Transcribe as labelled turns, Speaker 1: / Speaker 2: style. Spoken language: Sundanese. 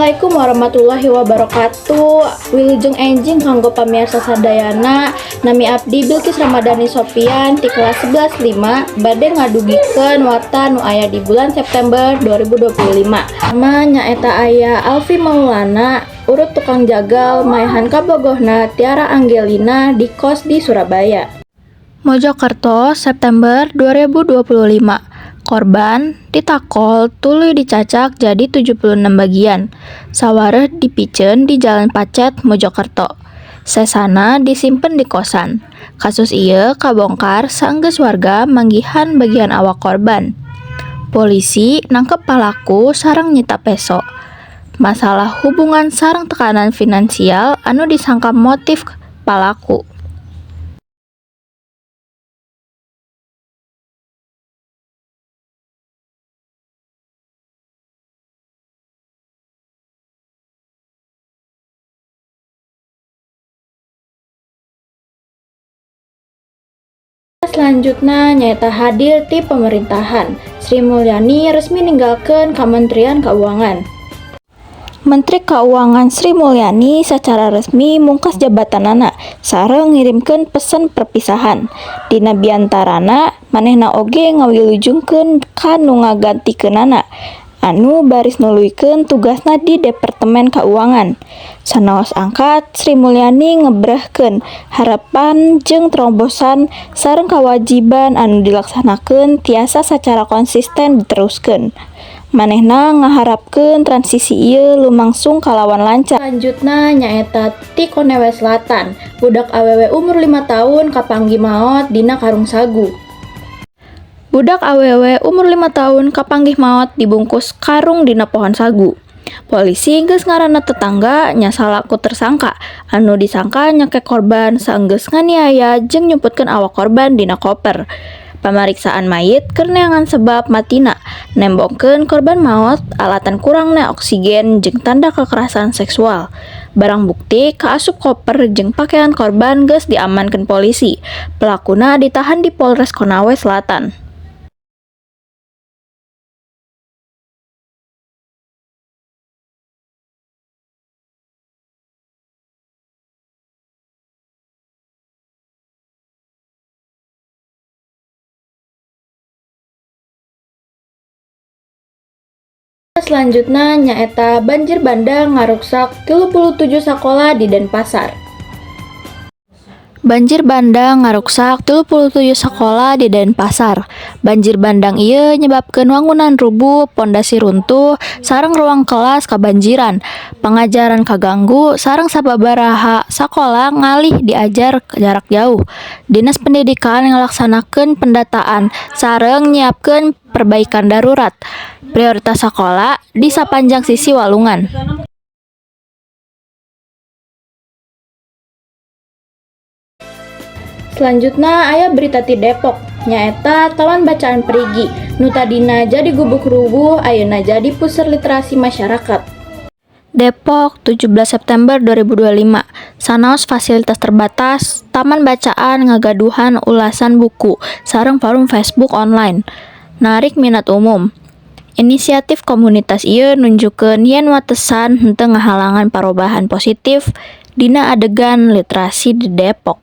Speaker 1: Assalamualaikum warahmatullahi wabarakatuh. Wilujeng enjing kanggo pamirsa sadayana. Nami abdi Bilqis Ramadhani Sophian di kelas 11.5 bade ngadugikeun warta nu aya di bulan September 2025. Nama nyaeta aya Alfi Maulana, urut tukang jagal maehan kabogohna Tiara Angelina di kos di Surabaya. Mojokerto, September 2025. Korban ditakol tuluy dicacak jadi 76 bagian. Sawareh dipikeun di Jalan Pacet, Mojokerto. Sesana disimpen di kosan. Kasus ieu kabongkar saenggeus warga manggihan bagian awak korban. Polisi nangkep palaku sareng nyita peso. Masalah hubungan sareng tekanan finansial anu disangka motif palaku. Selanjutnya nyaeta hadir ti pemerintahan. Sri Mulyani resmi ninggalkeun Kementerian Keuangan. Menteri Keuangan Sri Mulyani secara resmi mungkas jabatanana sareng ngirimkeun pesen perpisahan. Dina biantarana manehna oge ngawilujungkeun ka nu ngagantikeunana anu baris nuluykeun tugasna di Departemen Keuangan. Sanaos angkat, Sri Mulyani ngebrahkeun harapan jeung terombosan sareng kewajiban anu dilaksanakeun tiasa secara konsisten diteruskeun. Manehna ngaharapkeun transisi ieu lumangsung kalawan lancar. Lanjutna nyaeta ti Konewe Selatan, budak awewe umur 5 tahun kapanggih maot dina karung sagu. Budak awewe umur 5 tahun kapanggih maot dibungkus karung dina pohon sagu. Polisi geus ngaranna tetangga nya salaku tersangka anu disangka nyake korban saenggeus nganiaya jeung nyumputkeun awak korban dina koper. Pamariksaan mayit keur neangan sebab matina, nembongkeun korban maot, alatan kurangna oksigen jeung tanda kekerasan seksual. Barang bukti kaasup koper jeung pakaian korban geus diamankeun polisi. Pelakuna ditahan di Polres Konawe Selatan. Selanjutnya nyaeta banjir bandang ngaruksak 37 sakola di Denpasar. Banjir bandang ngaruksak 37 sekolah di Denpasar. Banjir bandang ieu nyebabkeun wangunan rubuh, pondasi runtuh, sareng ruang kelas kabanjiran. Pengajaran kaganggu sareng sababaraha sakola ngalih diajar jarak jauh. Dinas Pendidikan ngalaksanakeun pendataan sareng nyiapkeun perbaikan darurat. Prioritas sakola di sapanjang sisi walungan. Selanjutnya aya berita ti Depok, nyaeta Taman Bacaan Perigi, nu tadina jadi gubuk rubuh ayeuna jadi puseur literasi masyarakat. Depok, 17 September 2025. Sanaos fasilitas terbatas, taman bacaan ngagaduhan ulasan buku sareng forum Facebook online. Narik minat umum. Inisiatif komunitas ieu nunjukkeun yen watesan henteu ngahalangan parobahan positif dina adegan literasi di Depok.